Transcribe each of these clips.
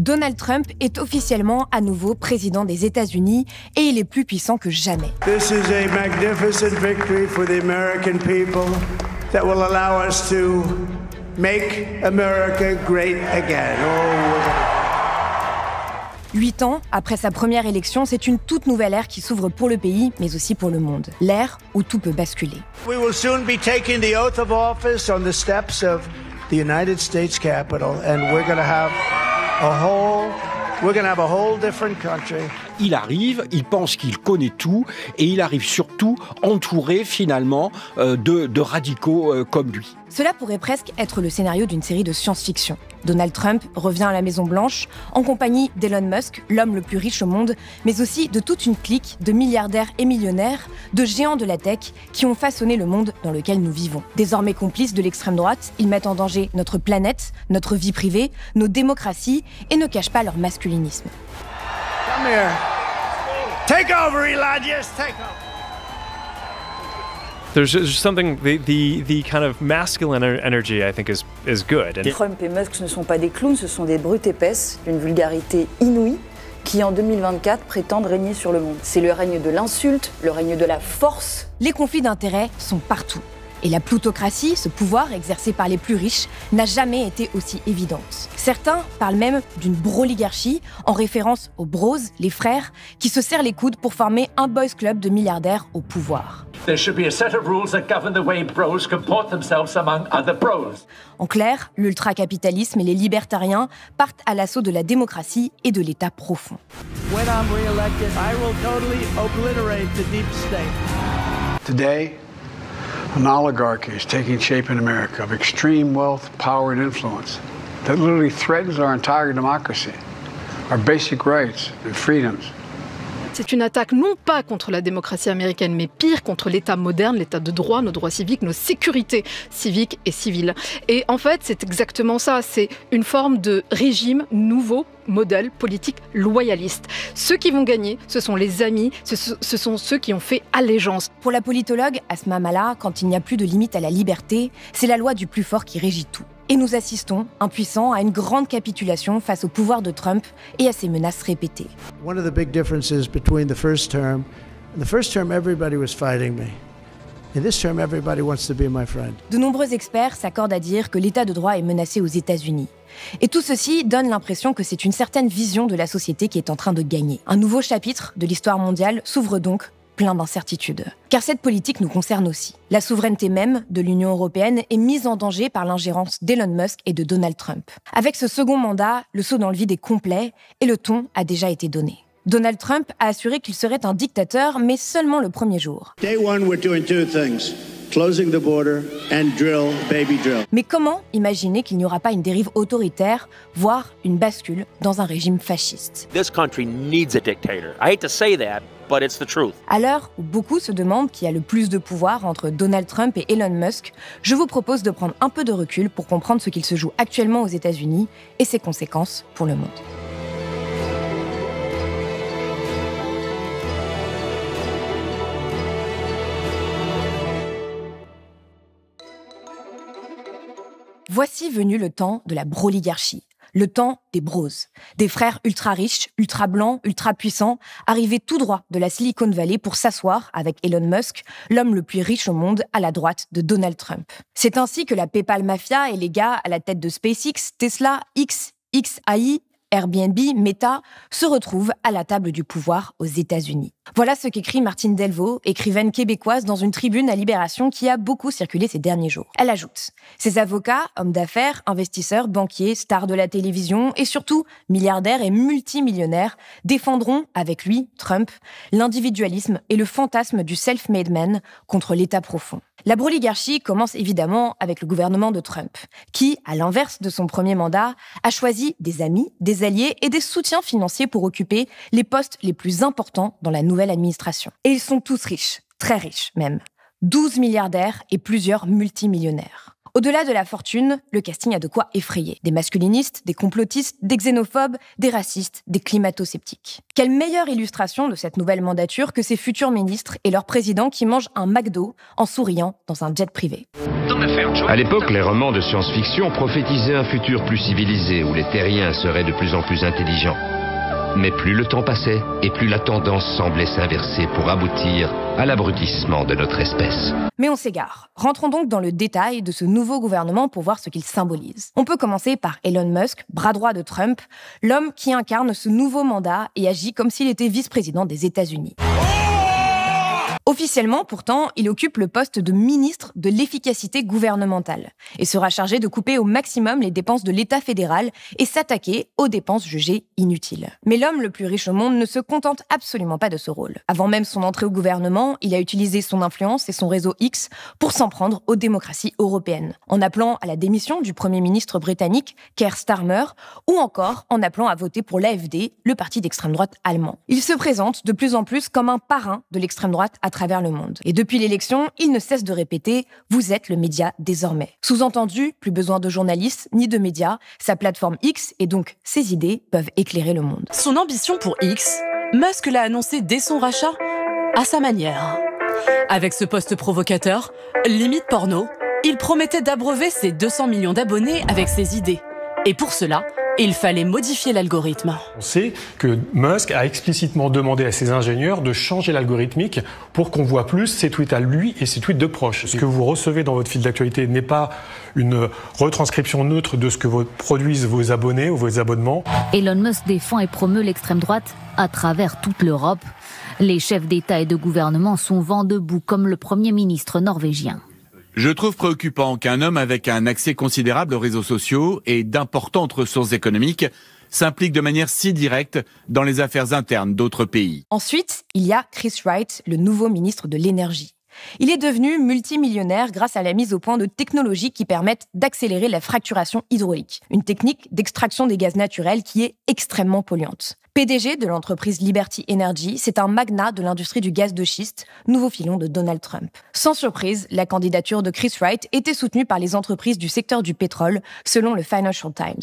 Donald Trump est officiellement à nouveau président des États-Unis et il est plus puissant que jamais. This is a magnificent victory for the American people that will allow us to make America great again. 8 ans après sa première élection, c'est une toute nouvelle ère qui s'ouvre pour le pays, mais aussi pour le monde. L'ère où tout peut basculer. We will soon be taking the oath of office on the steps of the United States Capitol, and we're going to have a whole different country. Il arrive, il pense qu'il connaît tout, et il arrive surtout entouré finalement de radicaux comme lui. Cela pourrait presque être le scénario d'une série de science-fiction. Donald Trump revient à la Maison-Blanche en compagnie d'Elon Musk, l'homme le plus riche au monde, mais aussi de toute une clique de milliardaires et millionnaires, de géants de la tech qui ont façonné le monde dans lequel nous vivons. Désormais complices de l'extrême droite, ils mettent en danger notre planète, notre vie privée, nos démocraties et ne cachent pas leur masculinisme. Come here. Take over, Eli. Just take over. There's just something, the kind of masculine energy, I think, is good. And Trump et Musk ne sont pas des clowns, ce sont des brutes épaisses, d'une vulgarité inouïe, qui en 2024 prétendent régner sur le monde. C'est le règne de l'insulte, le règne de la force. Les conflits d'intérêts sont partout. Et la plutocratie, ce pouvoir exercé par les plus riches, n'a jamais été aussi évidente. Certains parlent même d'une broligarchie, en référence aux bros, les frères, qui se serrent les coudes pour former un boys club de milliardaires au pouvoir. There should be a set of rules that govern the way bros comport themselves among other bros. En clair, l'ultracapitalisme et les libertariens partent à l'assaut de la démocratie et de l'État profond. When I'm re-elected, I will totally obliterate the deep state. Today, an oligarchy is taking shape in America of extreme wealth, power, and influence that literally threatens our entire democracy, our basic rights and freedoms. C'est une attaque non pas contre la démocratie américaine, mais pire contre l'État moderne, l'État de droit, nos droits civiques, nos sécurités civiques et civiles. Et en fait, c'est exactement ça. C'est une forme de régime nouveau, modèle politique loyaliste. Ceux qui vont gagner, ce sont les amis, ce sont ceux qui ont fait allégeance. Pour la politologue Asma Mala, quand il n'y a plus de limite à la liberté, c'est la loi du plus fort qui régit tout. Et nous assistons, impuissants, à une grande capitulation face au pouvoir de Trump et à ses menaces répétées. One of the big differences between the first term, in the first term everybody was fighting me. In this term everybody wants to be my friend. De nombreux experts s'accordent à dire que l'état de droit est menacé aux États-Unis. Et tout ceci donne l'impression que c'est une certaine vision de la société qui est en train de gagner. Un nouveau chapitre de l'histoire mondiale s'ouvre donc, plein d'incertitudes. Car cette politique nous concerne aussi. La souveraineté même de l'Union européenne est mise en danger par l'ingérence d'Elon Musk et de Donald Trump. Avec ce second mandat, le saut dans le vide est complet et le ton a déjà été donné. Donald Trump a assuré qu'il serait un dictateur, mais seulement le premier jour. Day one, we're doing two things. Closing the border and drill, baby drill. Mais comment imaginer qu'il n'y aura pas une dérive autoritaire, voire une bascule dans un régime fasciste? This country needs a dictator. I hate to say that, but it's the truth. À l'heure où beaucoup se demandent qui a le plus de pouvoir entre Donald Trump et Elon Musk, je vous propose de prendre un peu de recul pour comprendre ce qu'il se joue actuellement aux États-Unis et ses conséquences pour le monde. Voici venu le temps de la broligarchie, le temps des bros, des frères ultra riches, ultra blancs, ultra puissants, arrivés tout droit de la Silicon Valley pour s'asseoir avec Elon Musk, l'homme le plus riche au monde à la droite de Donald Trump. C'est ainsi que la PayPal Mafia et les gars à la tête de SpaceX, Tesla, XAI, Airbnb, Meta, se retrouvent à la table du pouvoir aux États-Unis. Voilà ce qu'écrit Martine Delvaux, écrivaine québécoise, dans une tribune à Libération qui a beaucoup circulé ces derniers jours. Elle ajoute « Ces avocats, hommes d'affaires, investisseurs, banquiers, stars de la télévision et surtout milliardaires et multimillionnaires défendront, avec lui, Trump, l'individualisme et le fantasme du self-made man contre l'État profond. » La broligarchie commence évidemment avec le gouvernement de Trump, qui, à l'inverse de son premier mandat, a choisi des amis, des alliés et des soutiens financiers pour occuper les postes les plus importants dans la nouvelle administration. Et ils sont tous riches, très riches même. 12 milliardaires et plusieurs multimillionnaires. Au-delà de la fortune, le casting a de quoi effrayer. Des masculinistes, des complotistes, des xénophobes, des racistes, des climato-sceptiques. Quelle meilleure illustration de cette nouvelle mandature que ces futurs ministres et leur président qui mangent un McDo en souriant dans un jet privé. À l'époque, les romans de science-fiction prophétisaient un futur plus civilisé où les terriens seraient de plus en plus intelligents. Mais plus le temps passait et plus la tendance semblait s'inverser pour aboutir à l'abrutissement de notre espèce. Mais on s'égare. Rentrons donc dans le détail de ce nouveau gouvernement pour voir ce qu'il symbolise. On peut commencer par Elon Musk, bras droit de Trump, l'homme qui incarne ce nouveau mandat et agit comme s'il était vice-président des États-Unis. Officiellement, pourtant, il occupe le poste de ministre de l'efficacité gouvernementale et sera chargé de couper au maximum les dépenses de l'État fédéral et s'attaquer aux dépenses jugées inutiles. Mais l'homme le plus riche au monde ne se contente absolument pas de ce rôle. Avant même son entrée au gouvernement, il a utilisé son influence et son réseau X pour s'en prendre aux démocraties européennes, en appelant à la démission du Premier ministre britannique Keir Starmer ou encore en appelant à voter pour l'AfD, le parti d'extrême droite allemand. Il se présente de plus en plus comme un parrain de l'extrême droite à travers le monde. Et depuis l'élection, il ne cesse de répéter « Vous êtes le média désormais ». Sous-entendu, plus besoin de journalistes ni de médias, sa plateforme X et donc ses idées peuvent éclairer le monde. Son ambition pour X, Musk l'a annoncé dès son rachat, à sa manière. Avec ce poste provocateur, limite porno, il promettait d'abreuver ses 200 millions d'abonnés avec ses idées. Et pour cela, il fallait modifier l'algorithme. On sait que Musk a explicitement demandé à ses ingénieurs de changer l'algorithmique pour qu'on voit plus ses tweets à lui et ses tweets de proches. Ce que vous recevez dans votre fil d'actualité n'est pas une retranscription neutre de ce que produisent vos abonnés ou vos abonnements. Elon Musk défend et promeut l'extrême droite à travers toute l'Europe. Les chefs d'État et de gouvernement sont vent debout comme le Premier ministre norvégien. Je trouve préoccupant qu'un homme avec un accès considérable aux réseaux sociaux et d'importantes ressources économiques s'implique de manière si directe dans les affaires internes d'autres pays. Ensuite, il y a Chris Wright, le nouveau ministre de l'Énergie. Il est devenu multimillionnaire grâce à la mise au point de technologies qui permettent d'accélérer la fracturation hydraulique, une technique d'extraction des gaz naturels qui est extrêmement polluante. PDG de l'entreprise Liberty Energy, c'est un magnat de l'industrie du gaz de schiste, nouveau filon de Donald Trump. Sans surprise, la candidature de Chris Wright était soutenue par les entreprises du secteur du pétrole, selon le Financial Times.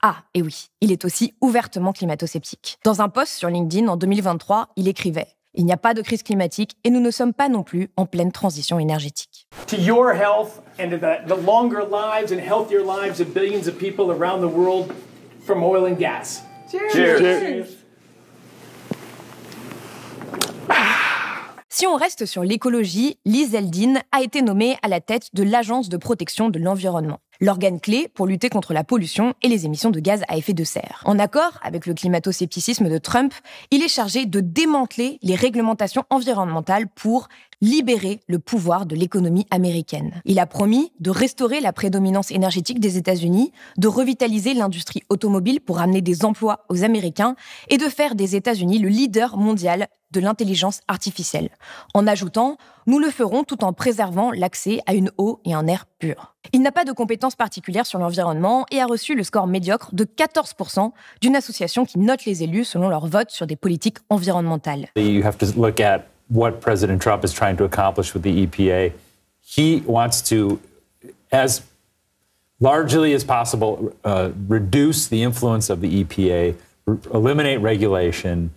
Ah, et oui, il est aussi ouvertement climato-sceptique. Dans un post sur LinkedIn en 2023, il écrivait « Il n'y a pas de crise climatique et nous ne sommes pas non plus en pleine transition énergétique. » To your health and to the longer lives and healthier lives of billions of people around the world from oil and gas. Cheers. Cheers. Si on reste sur l'écologie, Lee Zeldin a été nommé à la tête de l'Agence de protection de l'environnement, l'organe clé pour lutter contre la pollution et les émissions de gaz à effet de serre. En accord avec le climato-scepticisme de Trump, il est chargé de démanteler les réglementations environnementales pour libérer le pouvoir de l'économie américaine. Il a promis de restaurer la prédominance énergétique des États-Unis, de revitaliser l'industrie automobile pour amener des emplois aux Américains et de faire des États-Unis le leader mondial de l'intelligence artificielle, en ajoutant « Nous le ferons tout en préservant l'accès à une eau et un air pur ». Il n'a pas de compétences particulières sur l'environnement et a reçu le score médiocre de 14% d'une association qui note les élus selon leur vote sur des politiques environnementales. You have to look at what President Trump is trying to accomplish with the EPA. He wants to, as largely as possible, reduce the influence of the EPA, eliminate regulation,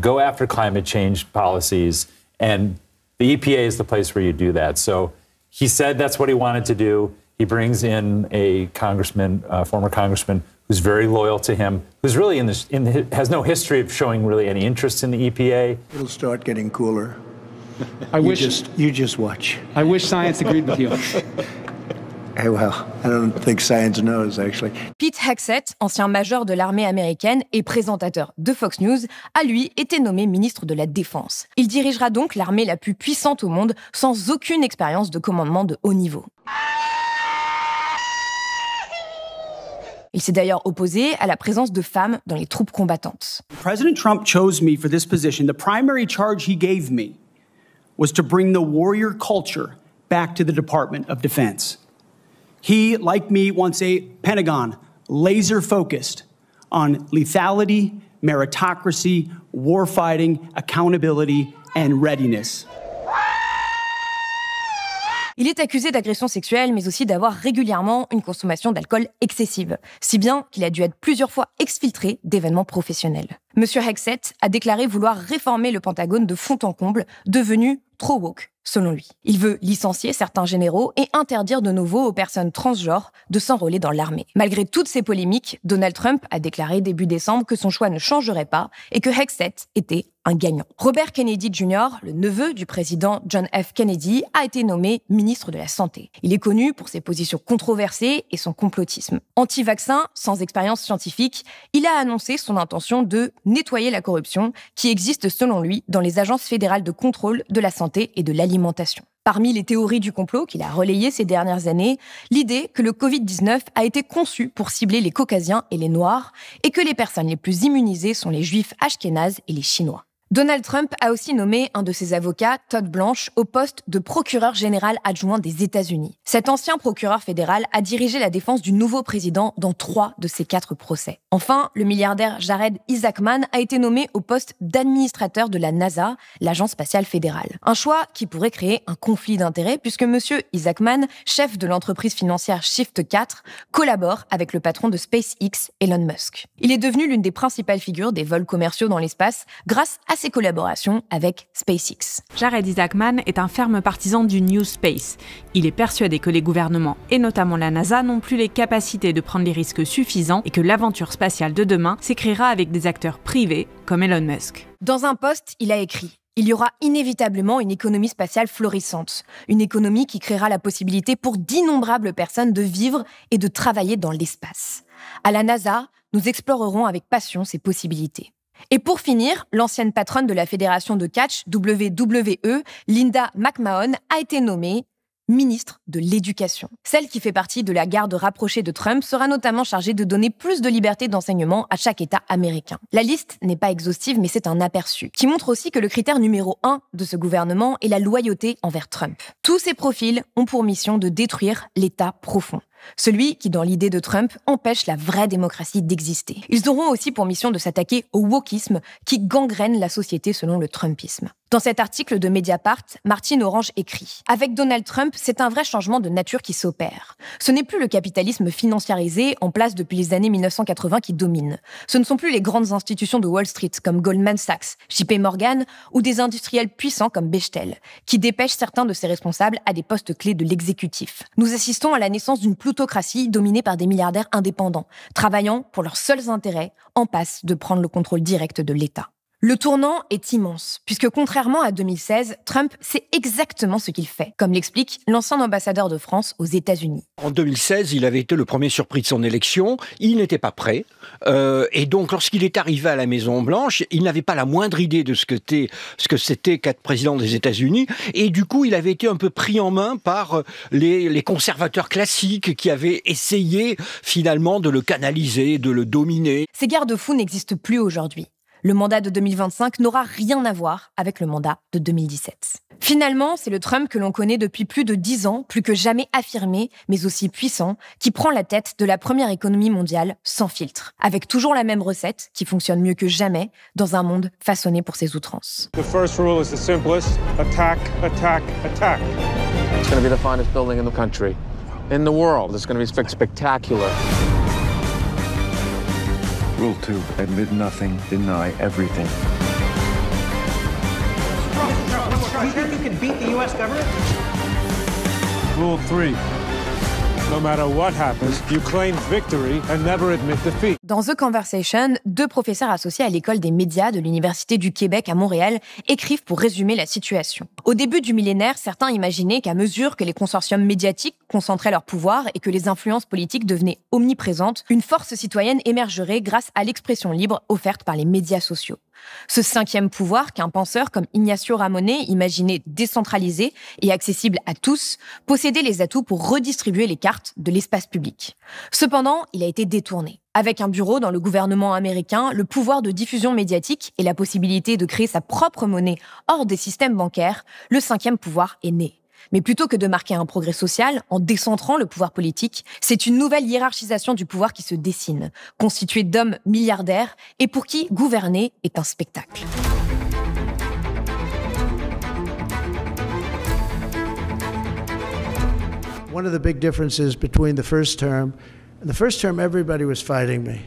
go after climate change policies, and the EPA is the place where you do that. So he said that's what he wanted to do. He brings in a congressman, former congressman, who's very loyal to him, who's really has no history of showing really any interest in the EPA. It'll start getting cooler. You just watch. I wish science agreed with you. Hey, well, I don't think science knows, actually. Pete Hegseth, ancien major de l'armée américaine et présentateur de Fox News, a lui été nommé ministre de la Défense. Il dirigera donc l'armée la plus puissante au monde sans aucune expérience de commandement de haut niveau. Il s'est d'ailleurs opposé à la présence de femmes dans les troupes combattantes. President Trump chose me for this position. The primary charge he gave me was to bring the warrior culture back to the Department of Defense. He, like me, wants a Pentagon laser-focused on lethality, meritocracy, warfighting, accountability, and readiness. Il est accusé d'agression sexuelle, mais aussi d'avoir régulièrement une consommation d'alcool excessive, si bien qu'il a dû être plusieurs fois exfiltré d'événements professionnels. Monsieur Hegseth a déclaré vouloir réformer le Pentagone de fond en comble, devenu trop woke, selon lui. Il veut licencier certains généraux et interdire de nouveau aux personnes transgenres de s'enrôler dans l'armée. Malgré toutes ces polémiques, Donald Trump a déclaré début décembre que son choix ne changerait pas et que Hegseth était un gagnant. Robert Kennedy Jr., le neveu du président John F. Kennedy, a été nommé ministre de la Santé. Il est connu pour ses positions controversées et son complotisme. Anti-vaccin, sans expérience scientifique, il a annoncé son intention de nettoyer la corruption qui existe selon lui dans les agences fédérales de contrôle de la santé et de l'alimentation. Parmi les théories du complot qu'il a relayées ces dernières années, l'idée que le Covid-19 a été conçu pour cibler les Caucasiens et les Noirs et que les personnes les plus immunisées sont les Juifs ashkénazes et les Chinois. Donald Trump a aussi nommé un de ses avocats, Todd Blanche, au poste de procureur général adjoint des États-Unis. Cet ancien procureur fédéral a dirigé la défense du nouveau président dans 3 de ses 4 procès. Enfin, le milliardaire Jared Isaacman a été nommé au poste d'administrateur de la NASA, l'agence spatiale fédérale. Un choix qui pourrait créer un conflit d'intérêts puisque monsieur Isaacman, chef de l'entreprise financière Shift 4, collabore avec le patron de SpaceX, Elon Musk. Il est devenu l'une des principales figures des vols commerciaux dans l'espace grâce à ses collaborations avec SpaceX. Jared Isaacman est un ferme partisan du New Space. Il est persuadé que les gouvernements, et notamment la NASA, n'ont plus les capacités de prendre les risques suffisants et que l'aventure spatiale de demain s'écrira avec des acteurs privés comme Elon Musk. Dans un post, il a écrit « Il y aura inévitablement une économie spatiale florissante, une économie qui créera la possibilité pour d'innombrables personnes de vivre et de travailler dans l'espace. À la NASA, nous explorerons avec passion ces possibilités. » Et pour finir, l'ancienne patronne de la fédération de catch, WWE, Linda McMahon, a été nommée ministre de l'Éducation. Celle qui fait partie de la garde rapprochée de Trump sera notamment chargée de donner plus de liberté d'enseignement à chaque État américain. La liste n'est pas exhaustive, mais c'est un aperçu, qui montre aussi que le critère numéro 1 de ce gouvernement est la loyauté envers Trump. Tous ces profils ont pour mission de détruire l'État profond. Celui qui, dans l'idée de Trump, empêche la vraie démocratie d'exister. Ils auront aussi pour mission de s'attaquer au wokisme qui gangrène la société selon le Trumpisme. Dans cet article de Mediapart, Martine Orange écrit « Avec Donald Trump, c'est un vrai changement de nature qui s'opère. Ce n'est plus le capitalisme financiarisé en place depuis les années 1980 qui domine. Ce ne sont plus les grandes institutions de Wall Street comme Goldman Sachs, JP Morgan ou des industriels puissants comme Bechtel qui dépêchent certains de ses responsables à des postes clés de l'exécutif. Nous assistons à la naissance d'une plutocratie dominée par des milliardaires indépendants, travaillant pour leurs seuls intérêts, en passe de prendre le contrôle direct de l'État. Le tournant est immense, puisque contrairement à 2016, Trump sait exactement ce qu'il fait, comme l'explique l'ancien ambassadeur de France aux États-Unis. En 2016, il avait été le premier surpris de son élection, il n'était pas prêt, et donc lorsqu'il est arrivé à la Maison-Blanche, il n'avait pas la moindre idée de ce que c'était qu'être président des États-Unis, et du coup, il avait été un peu pris en main par les conservateurs classiques qui avaient essayé finalement de le canaliser, de le dominer. Ces garde-fous n'existent plus aujourd'hui. Le mandat de 2025 n'aura rien à voir avec le mandat de 2017. Finalement, c'est le Trump que l'on connaît depuis plus de 10 ans, plus que jamais affirmé, mais aussi puissant, qui prend la tête de la première économie mondiale sans filtre, avec toujours la même recette qui fonctionne mieux que jamais dans un monde façonné pour ses outrances. The first rule is the simplest: attack, attack, attack. It's going to be the finest building in the country, in the world. It's going to be spectacular. Rule 2, admit nothing, deny everything. You think you can beat the U.S. government? Rule 3, no matter what happens, you claim victory and never admit defeat. Dans The Conversation, 2 professeurs associés à l'école des médias de l'Université du Québec à Montréal écrivent pour résumer la situation. Au début du millénaire, certains imaginaient qu'à mesure que les consortiums médiatiques concentraient leur pouvoir et que les influences politiques devenaient omniprésentes, une force citoyenne émergerait grâce à l'expression libre offerte par les médias sociaux. Ce 5e pouvoir qu'un penseur comme Ignacio Ramonet imaginait décentralisé et accessible à tous, possédait les atouts pour redistribuer les cartes de l'espace public. Cependant, il a été détourné. Avec un bureau dans le gouvernement américain, le pouvoir de diffusion médiatique et la possibilité de créer sa propre monnaie hors des systèmes bancaires, le 5e pouvoir est né. Mais plutôt que de marquer un progrès social en décentrant le pouvoir politique, c'est une nouvelle hiérarchisation du pouvoir qui se dessine, constituée d'hommes milliardaires et pour qui gouverner est un spectacle. One of the big differences between the first term everybody was fighting me.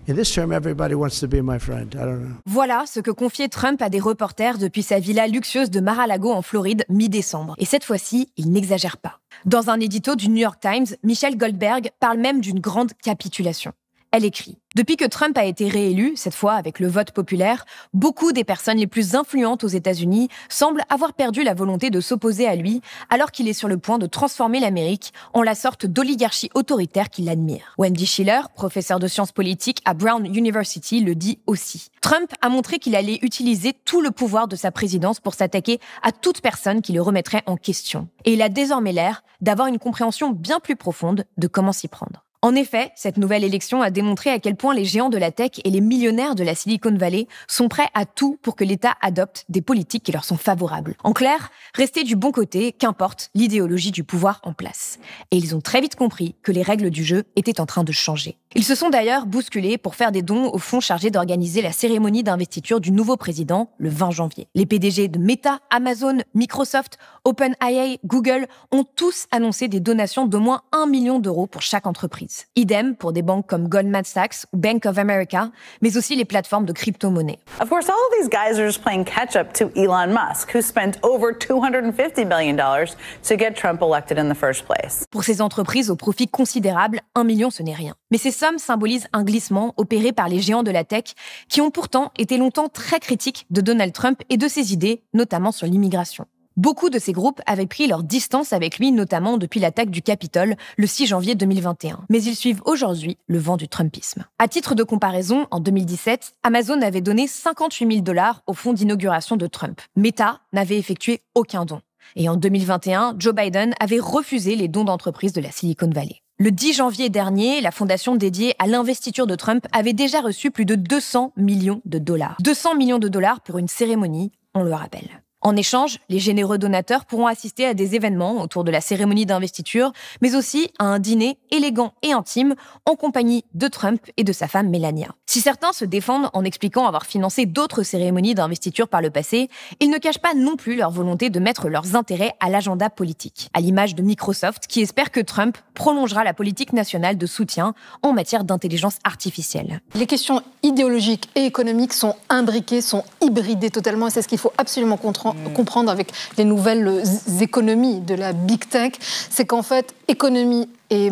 In this term, everybody wants to be my friend. I don't know. Voilà ce que confiait Trump à des reporters depuis sa villa luxueuse de Mar-a-Lago en Floride, mi-décembre. Et cette fois-ci, il n'exagère pas. Dans un édito du New York Times, Michelle Goldberg parle même d'une grande capitulation. Elle écrit « Depuis que Trump a été réélu, cette fois avec le vote populaire, beaucoup des personnes les plus influentes aux États-Unis semblent avoir perdu la volonté de s'opposer à lui alors qu'il est sur le point de transformer l'Amérique en la sorte d'oligarchie autoritaire qu'il admire. » Wendy Schiller, professeure de sciences politiques à Brown University, le dit aussi. Trump a montré qu'il allait utiliser tout le pouvoir de sa présidence pour s'attaquer à toute personne qui le remettrait en question. Et il a désormais l'air d'avoir une compréhension bien plus profonde de comment s'y prendre. En effet, cette nouvelle élection a démontré à quel point les géants de la tech et les millionnaires de la Silicon Valley sont prêts à tout pour que l'État adopte des politiques qui leur sont favorables. En clair, rester du bon côté, qu'importe l'idéologie du pouvoir en place. Et ils ont très vite compris que les règles du jeu étaient en train de changer. Ils se sont d'ailleurs bousculés pour faire des dons au fonds chargé d'organiser la cérémonie d'investiture du nouveau président le 20 janvier. Les PDG de Meta, Amazon, Microsoft, OpenAI, Google ont tous annoncé des donations d'au moins 1 million d'euros pour chaque entreprise. Idem pour des banques comme Goldman Sachs ou Bank of America, mais aussi les plateformes de crypto-monnaies. Of course, all of these guys are just playing catch-up to Elon Musk, who spent over $250 billion to get Trump elected in the first place. Pour ces entreprises au profit considérable, 1 million ce n'est rien. Mais ces sommes symbolisent un glissement opéré par les géants de la tech qui ont pourtant été longtemps très critiques de Donald Trump et de ses idées, notamment sur l'immigration. Beaucoup de ces groupes avaient pris leur distance avec lui, notamment depuis l'attaque du Capitole le 6 janvier 2021. Mais ils suivent aujourd'hui le vent du Trumpisme. À titre de comparaison, en 2017, Amazon avait donné 58 000 $ au fonds d'inauguration de Trump. Meta n'avait effectué aucun don. Et en 2021, Joe Biden avait refusé les dons d'entreprises de la Silicon Valley. Le 10 janvier dernier, la fondation dédiée à l'investiture de Trump avait déjà reçu plus de 200 millions de $. 200 millions de $ pour une cérémonie, on le rappelle. En échange, les généreux donateurs pourront assister à des événements autour de la cérémonie d'investiture, mais aussi à un dîner élégant et intime en compagnie de Trump et de sa femme Melania. Si certains se défendent en expliquant avoir financé d'autres cérémonies d'investiture par le passé, ils ne cachent pas non plus leur volonté de mettre leurs intérêts à l'agenda politique, à l'image de Microsoft qui espère que Trump prolongera la politique nationale de soutien en matière d'intelligence artificielle. Les questions idéologiques et économiques sont imbriquées, sont hybridées totalement, et c'est ce qu'il faut absolument comprendre avec les nouvelles économies de la big tech, c'est qu'en fait, économie et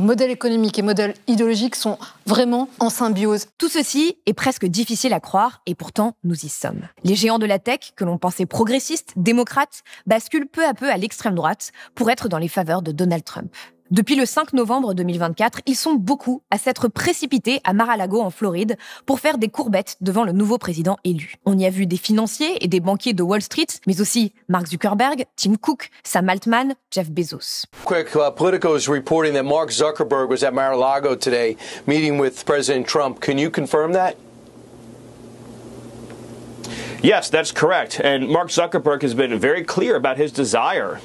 modèle économique et modèle idéologique sont vraiment en symbiose. Tout ceci est presque difficile à croire et pourtant nous y sommes. Les géants de la tech, que l'on pensait progressistes, démocrates, basculent peu à peu à l'extrême droite pour être dans les faveurs de Donald Trump. Depuis le 5 novembre 2024, ils sont beaucoup à s'être précipités à Mar-a-Lago en Floride pour faire des courbettes devant le nouveau président élu. On y a vu des financiers et des banquiers de Wall Street, mais aussi Mark Zuckerberg, Tim Cook, Sam Altman, Jeff Bezos. Quick, Politico is reporting that Mark Zuckerberg was at Mar-a-Lago today meeting with President Trump. Can you confirm that? Yes, that's correct. And Mark Zuckerberg has been very clear about his desire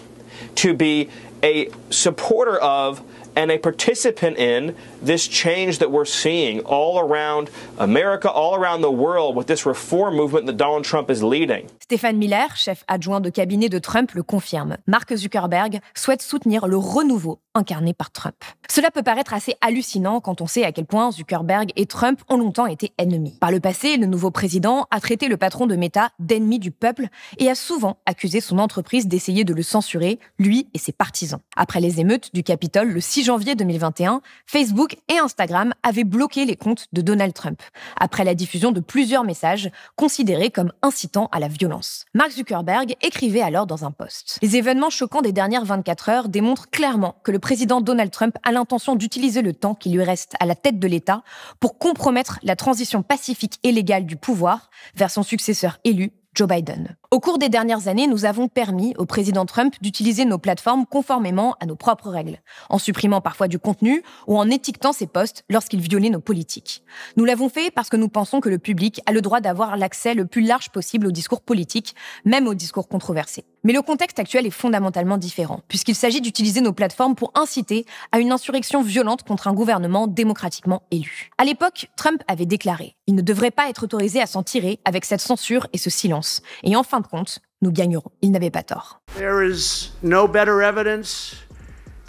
to be a supporter of and a participant in this change that we're seeing all around America, all around the world with this reform movement that Donald Trump is leading. Stéphane Miller, chef adjoint de cabinet de Trump, le confirme. Mark Zuckerberg souhaite soutenir le renouveau incarné par Trump. Cela peut paraître assez hallucinant quand on sait à quel point Zuckerberg et Trump ont longtemps été ennemis. Par le passé, le nouveau président a traité le patron de Meta d'ennemi du peuple et a souvent accusé son entreprise d'essayer de le censurer, lui et ses partisans. Après les émeutes du Capitole le 6 janvier 2021, Facebook et Instagram avaient bloqué les comptes de Donald Trump, après la diffusion de plusieurs messages considérés comme incitant à la violence. Mark Zuckerberg écrivait alors dans un post: « Les événements choquants des dernières 24 heures démontrent clairement que le président Donald Trump a l'intention d'utiliser le temps qui lui reste à la tête de l'État pour compromettre la transition pacifique et légale du pouvoir vers son successeur élu, Joe Biden. Au cours des dernières années, nous avons permis au président Trump d'utiliser nos plateformes conformément à nos propres règles, en supprimant parfois du contenu ou en étiquetant ses posts lorsqu'il violait nos politiques. Nous l'avons fait parce que nous pensons que le public a le droit d'avoir l'accès le plus large possible au discours politique, même aux discours controversés. Mais le contexte actuel est fondamentalement différent, puisqu'il s'agit d'utiliser nos plateformes pour inciter à une insurrection violente contre un gouvernement démocratiquement élu. À l'époque, Trump avait déclaré « Il ne devrait pas être autorisé à s'en tirer avec cette censure et ce silence. Et en fin de compte, nous gagnerons. » Il n'avait pas tort. There is no better evidence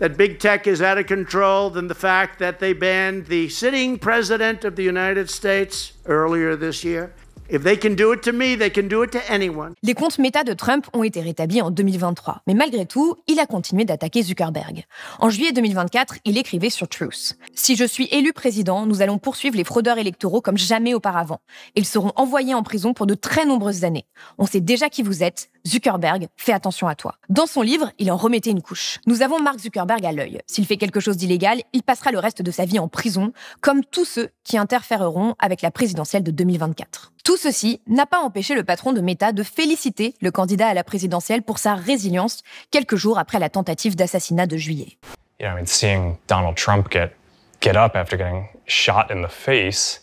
that big tech is out of control than the fact that they banned the sitting president of the United States earlier this year. If they can do it to me, they can do it to anyone. Les comptes Meta de Trump ont été rétablis en 2023. Mais malgré tout, il a continué d'attaquer Zuckerberg. En juillet 2024, il écrivait sur Truth. « Si je suis élu président, nous allons poursuivre les fraudeurs électoraux comme jamais auparavant. Ils seront envoyés en prison pour de très nombreuses années. On sait déjà qui vous êtes. Zuckerberg, fais attention à toi. » Dans son livre, il en remettait une couche. Nous avons Mark Zuckerberg à l'œil. S'il fait quelque chose d'illégal, il passera le reste de sa vie en prison, comme tous ceux qui interféreront avec la présidentielle de 2024. Tout ceci n'a pas empêché le patron de Meta de féliciter le candidat à la présidentielle pour sa résilience quelques jours après la tentative d'assassinat de juillet. Yeah, I mean, seeing Donald Trump get up after getting shot in the face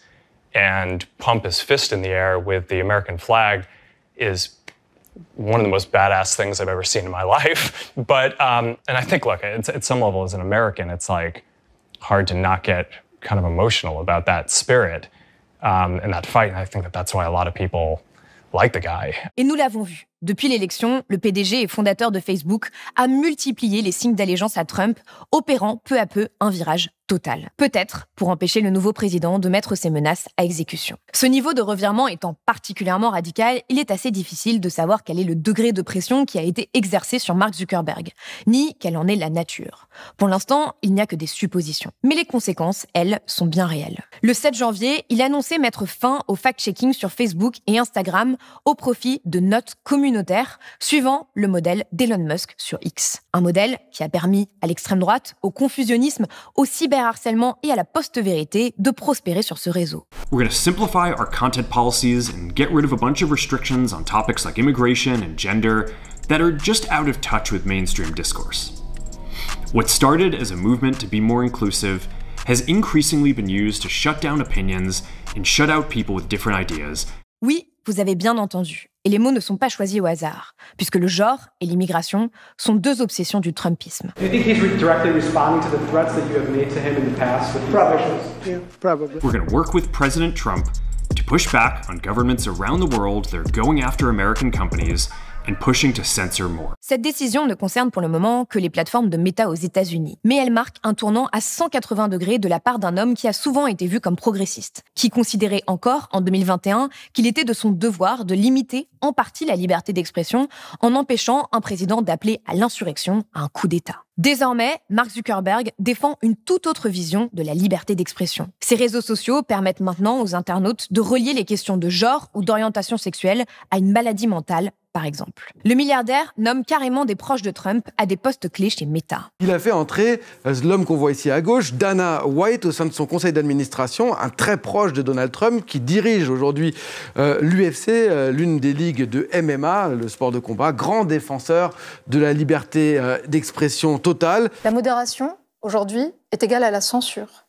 and pump his fist in the air with the American flag is one of the most badass things I've ever seen in my life. But and I think, look, at some level, as an American, it's like hard to not get kind of emotional about that spirit. And that fight, and I think that's why a lot of people like the guy. Et nous l'avons vu. Depuis l'élection, le PDG et fondateur de Facebook a multiplié les signes d'allégeance à Trump, opérant peu à peu un virage total. Peut-être pour empêcher le nouveau président de mettre ses menaces à exécution. Ce niveau de revirement étant particulièrement radical, il est assez difficile de savoir quel est le degré de pression qui a été exercé sur Mark Zuckerberg, ni quelle en est la nature. Pour l'instant, il n'y a que des suppositions. Mais les conséquences, elles, sont bien réelles. Le 7 janvier, il annonçait mettre fin au fact-checking sur Facebook et Instagram au profit de notes communautaires, suivant le modèle d'Elon Musk sur X. Un modèle qui a permis à l'extrême droite, au confusionnisme, au cyberharcèlement et à la post-vérité de prospérer sur ce réseau. We're going to simplify our content policies and get rid of a bunch of restrictions on topics like immigration and gender that are just out of touch with mainstream discourse. What started as a movement to be more inclusive has increasingly been used to shut down opinions and shut out people with different ideas. Oui, vous avez bien entendu. Et les mots ne sont pas choisis au hasard, puisque le genre et l'immigration sont deux obsessions du Trumpisme. Do you think he's directly responding to the threats that you have made to him in the past with provisions? Yeah, probably. We're going to work with President Trump to push back on governments around the world that are going after American companies and pushing to censor more. Cette décision ne concerne pour le moment que les plateformes de Meta aux États-Unis, mais elle marque un tournant à 180 degrés de la part d'un homme qui a souvent été vu comme progressiste, qui considérait encore, en 2021, qu'il était de son devoir de limiter en partie la liberté d'expression en empêchant un président d'appeler à l'insurrection, à un coup d'État. Désormais, Mark Zuckerberg défend une toute autre vision de la liberté d'expression. Ces réseaux sociaux permettent maintenant aux internautes de relier les questions de genre ou d'orientation sexuelle à une maladie mentale, par exemple. Le milliardaire nomme carrément des proches de Trump à des postes clés chez Meta. Il a fait entrer l'homme qu'on voit ici à gauche, Dana White, au sein de son conseil d'administration, un très proche de Donald Trump, qui dirige aujourd'hui l'UFC, l'une des ligues de MMA, le sport de combat, grand défenseur de la liberté d'expression totale. La modération, aujourd'hui, est égale à la censure.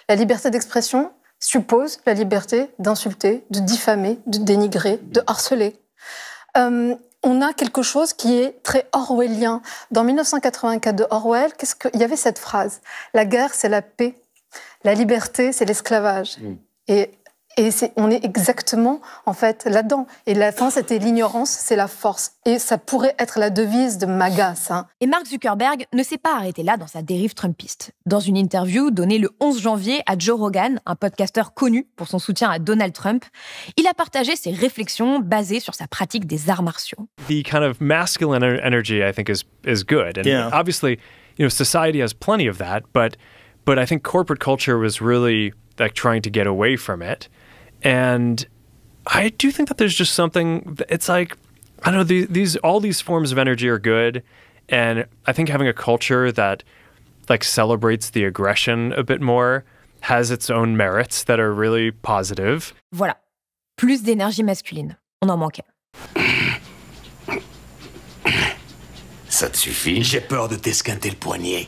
La liberté d'expression suppose la liberté d'insulter, de diffamer, de dénigrer, de harceler. On a quelque chose qui est très orwellien. Dans 1984 de Orwell, il y avait cette phrase « La guerre, c'est la paix. La liberté, c'est l'esclavage. » Et on est exactement, en fait, là-dedans. Et la fin, c'était l'ignorance, c'est la force. Et ça pourrait être la devise de MAGA, ça. Et Mark Zuckerberg ne s'est pas arrêté là dans sa dérive trumpiste. Dans une interview donnée le 11 janvier à Joe Rogan, un podcasteur connu pour son soutien à Donald Trump, il a partagé ses réflexions basées sur sa pratique des arts martiaux. The kind of masculine energy, I think, is good. And obviously, society has plenty of that, but I think corporate culture was really like trying to get away from it. And I do think that there's just something, it's like, I don't know, all these forms of energy are good. And I think having a culture that like celebrates the aggression a bit more has its own merits that are really positive. Voilà. Plus d'énergie masculine. On en manquait. Ça te suffit? J'ai peur de t'esquinter le poignet.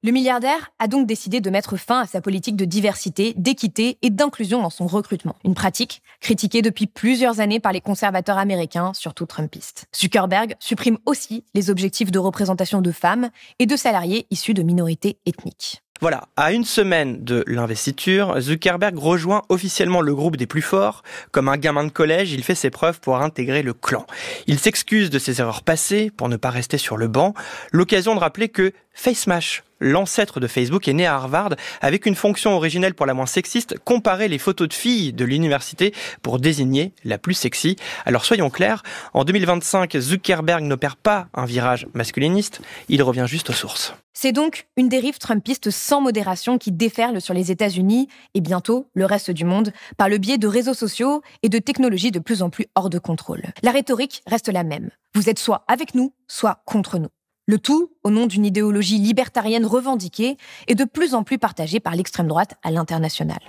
Le milliardaire a donc décidé de mettre fin à sa politique de diversité, d'équité et d'inclusion dans son recrutement. Une pratique critiquée depuis plusieurs années par les conservateurs américains, surtout trumpistes. Zuckerberg supprime aussi les objectifs de représentation de femmes et de salariés issus de minorités ethniques. Voilà, à une semaine de l'investiture, Zuckerberg rejoint officiellement le groupe des plus forts. Comme un gamin de collège, il fait ses preuves pour intégrer le clan. Il s'excuse de ses erreurs passées pour ne pas rester sur le banc. L'occasion de rappeler que FaceMash, l'ancêtre de Facebook, est né à Harvard avec une fonction originelle pour la moins sexiste, comparer les photos de filles de l'université pour désigner la plus sexy. Alors soyons clairs, en 2025, Zuckerberg n'opère pas un virage masculiniste, il revient juste aux sources. C'est donc une dérive trumpiste sans modération qui déferle sur les États-Unis et bientôt le reste du monde par le biais de réseaux sociaux et de technologies de plus en plus hors de contrôle. La rhétorique reste la même. Vous êtes soit avec nous, soit contre nous. Le tout au nom d'une idéologie libertarienne revendiquée et de plus en plus partagée par l'extrême droite à l'international.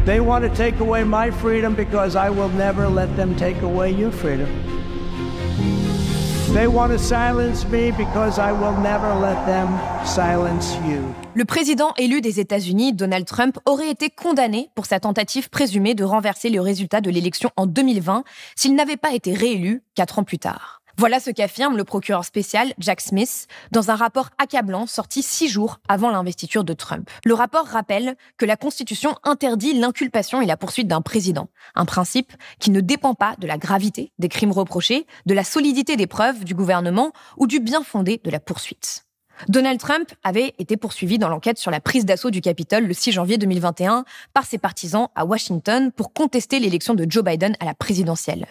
They want to take away my freedom because I will never let them take away your freedom. They want to silence me because I will never let them silence you. Le président élu des États-Unis, Donald Trump, aurait été condamné pour sa tentative présumée de renverser le résultat de l'élection en 2020 s'il n'avait pas été réélu 4 ans plus tard. Voilà ce qu'affirme le procureur spécial Jack Smith dans un rapport accablant sorti 6 jours avant l'investiture de Trump. Le rapport rappelle que la Constitution interdit l'inculpation et la poursuite d'un président, un principe qui ne dépend pas de la gravité des crimes reprochés, de la solidité des preuves du gouvernement ou du bien fondé de la poursuite. Donald Trump avait été poursuivi dans l'enquête sur la prise d'assaut du Capitole le 6 janvier 2021 par ses partisans à Washington pour contester l'élection de Joe Biden à la présidentielle.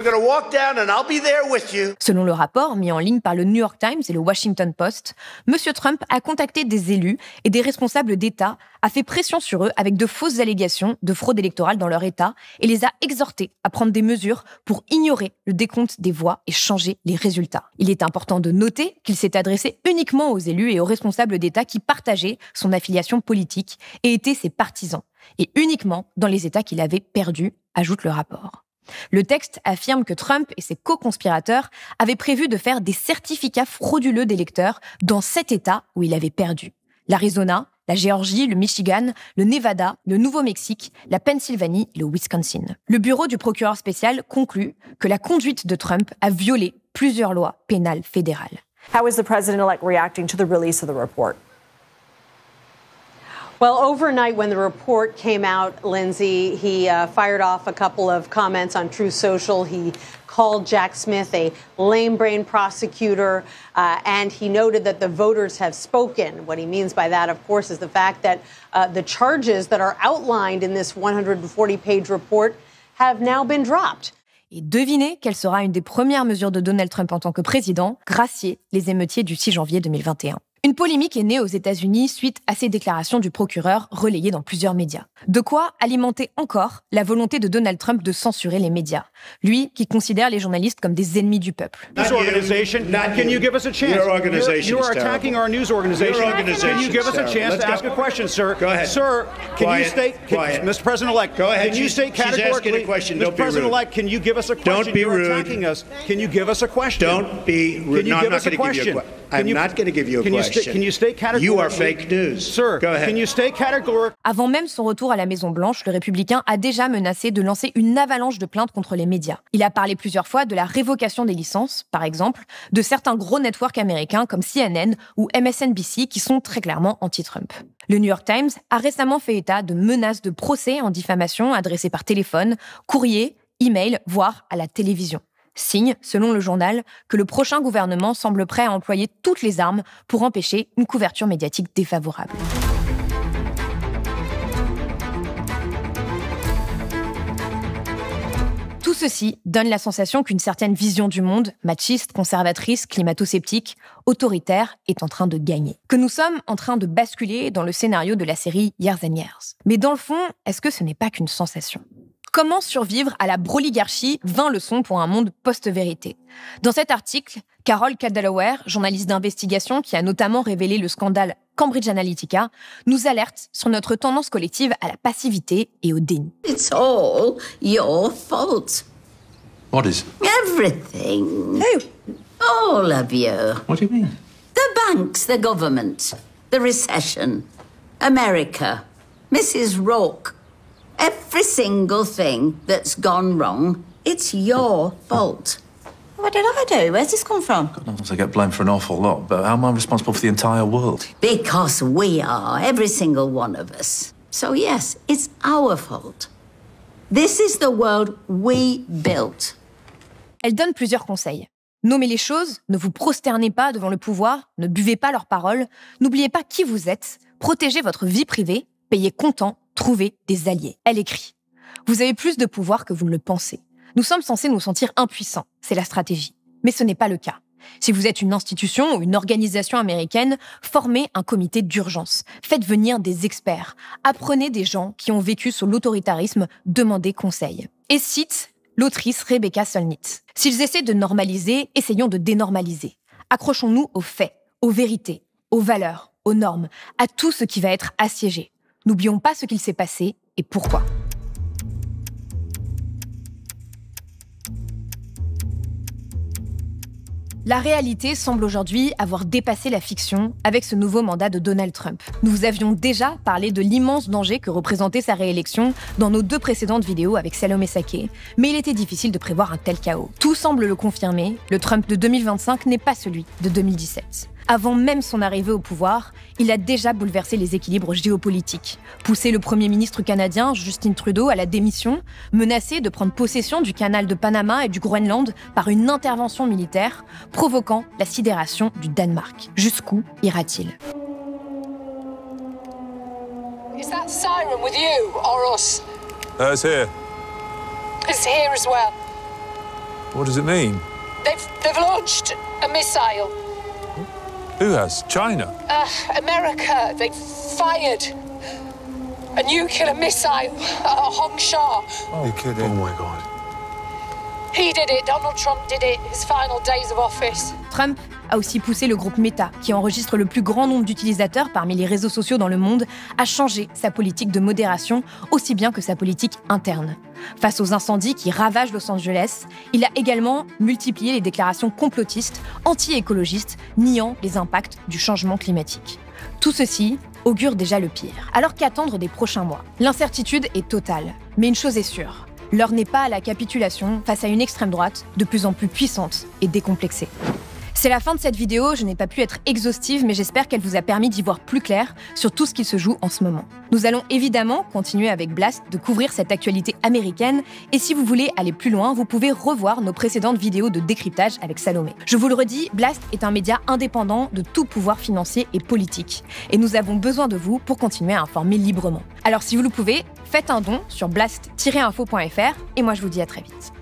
Selon le rapport mis en ligne par le New York Times et le Washington Post, M. Trump a contacté des élus et des responsables d'État, a fait pression sur eux avec de fausses allégations de fraude électorale dans leur État et les a exhortés à prendre des mesures pour ignorer le décompte des voix et changer les résultats. Il est important de noter qu'il s'est adressé uniquement aux élus et aux responsables d'État qui partageaient son affiliation politique et étaient ses partisans, et uniquement dans les États qu'il avait perdus, ajoute le rapport. Le texte affirme que Trump et ses co-conspirateurs avaient prévu de faire des certificats frauduleux d'électeurs dans 7 États où il avait perdu: l'Arizona, la Géorgie, le Michigan, le Nevada, le Nouveau-Mexique, la Pennsylvanie et le Wisconsin. Le bureau du procureur spécial conclut que la conduite de Trump a violé plusieurs lois pénales fédérales. How is the president-elect reacting to the release of the report? Well, overnight when the report came out, Lindsay, he fired off a couple of comments on Truth Social. He called Jack Smith a lame-brain prosecutor, and he noted that the voters have spoken. What he means by that, of course, is the fact that the charges that are outlined in this 140-page report have now been dropped. Et devinez quelle sera une des premières mesures de Donald Trump en tant que président: gracier les émeutiers du 6 janvier 2021. Une polémique est née aux États-Unis suite à ces déclarations du procureur relayées dans plusieurs médias. De quoi alimenter encore la volonté de Donald Trump de censurer les médias, lui qui considère les journalistes comme des ennemis du peuple. News organization, can you give us a chance? Your organization you are attacking our news organization. Can you give us a chance to ask a question, sir? Go ahead. Sir, can you state, Mr. President-elect, go ahead. Can you state categorically, Mr. President-elect, can you give us a question? Don't be rude. You're attacking us. Can you give us a question? Don't be rude. Can you give us a question? I'm not going to give you a question. Can you state categorically? You are fake news. Sir, go ahead. Can you state categorically? Avant même son retour à la Maison-Blanche, le républicain a déjà menacé de lancer une avalanche de plaintes contre les médias. Il a parlé plusieurs fois de la révocation des licences, par exemple, de certains gros networks américains comme CNN ou MSNBC qui sont très clairement anti-Trump. Le New York Times a récemment fait état de menaces de procès en diffamation adressées par téléphone, courrier, email, voire à la télévision. Signe, selon le journal, que le prochain gouvernement semble prêt à employer toutes les armes pour empêcher une couverture médiatique défavorable. Tout ceci donne la sensation qu'une certaine vision du monde, machiste, conservatrice, climato-sceptique, autoritaire, est en train de gagner. Que nous sommes en train de basculer dans le scénario de la série Years and Years. Mais dans le fond, est-ce que ce n'est pas qu'une sensation ? Comment survivre à la broligarchie ? 20 leçons pour un monde post-vérité. Dans cet article, Carol Cadalaware, journaliste d'investigation qui a notamment révélé le scandale Cambridge Analytica, nous alerte sur notre tendance collective à la passivité et au déni. It's all your fault. What is? Everything. Who? All of you. What do you mean? The banks, the government, the recession, America, Mrs. Rourke. Every single thing that's gone wrong, it's your fault. What did I do? Where's this come from? God knows I get blamed for an awful lot, but how am I responsible for the entire world? Because we are, every single one of us. So yes, it's our fault. This is the world we built. Elle donne plusieurs conseils. Nommez les choses, ne vous prosternez pas devant le pouvoir, ne buvez pas leurs paroles, n'oubliez pas qui vous êtes, protégez votre vie privée, payez comptant, trouvez des alliés. Elle écrit « Vous avez plus de pouvoir que vous ne le pensez. Nous sommes censés nous sentir impuissants, c'est la stratégie. Mais ce n'est pas le cas. Si vous êtes une institution ou une organisation américaine, formez un comité d'urgence. Faites venir des experts. Apprenez des gens qui ont vécu sous l'autoritarisme, demandez conseil. » Et cite l'autrice Rebecca Solnit. « S'ils essaient de normaliser, essayons de dénormaliser. Accrochons-nous aux faits, aux vérités, aux valeurs, aux normes, à tout ce qui va être assiégé. N'oublions pas ce qu'il s'est passé et pourquoi. » La réalité semble aujourd'hui avoir dépassé la fiction avec ce nouveau mandat de Donald Trump. Nous vous avions déjà parlé de l'immense danger que représentait sa réélection dans nos 2 précédentes vidéos avec Salomé Saké, mais il était difficile de prévoir un tel chaos. Tout semble le confirmer, le Trump de 2025 n'est pas celui de 2017. Avant même son arrivée au pouvoir, il a déjà bouleversé les équilibres géopolitiques, poussé le Premier ministre canadien Justin Trudeau à la démission, menacé de prendre possession du canal de Panama et du Groenland par une intervention militaire, provoquant la sidération du Danemark. Jusqu'où ira-t-il? Is that siren with you or us? It's here. It's here as well. What does it mean? They've launched a missile. Who has? China? America. They fired a nuclear missile at Hongsha. Oh, you're kidding. Oh my God. He did it. Donald Trump did it. His final days of office. Trump a aussi poussé le groupe Meta, qui enregistre le plus grand nombre d'utilisateurs parmi les réseaux sociaux dans le monde, à changer sa politique de modération aussi bien que sa politique interne. Face aux incendies qui ravagent Los Angeles, il a également multiplié les déclarations complotistes, anti-écologistes, niant les impacts du changement climatique. Tout ceci augure déjà le pire. Alors qu'attendre des prochains mois? L'incertitude est totale, mais une chose est sûre. L'heure n'est pas à la capitulation face à une extrême droite de plus en plus puissante et décomplexée. C'est la fin de cette vidéo, je n'ai pas pu être exhaustive, mais j'espère qu'elle vous a permis d'y voir plus clair sur tout ce qui se joue en ce moment. Nous allons évidemment continuer avec Blast de couvrir cette actualité américaine, et si vous voulez aller plus loin, vous pouvez revoir nos précédentes vidéos de décryptage avec Salomé. Je vous le redis, Blast est un média indépendant de tout pouvoir financier et politique, et nous avons besoin de vous pour continuer à informer librement. Alors si vous le pouvez, faites un don sur blast-info.fr, et moi je vous dis à très vite.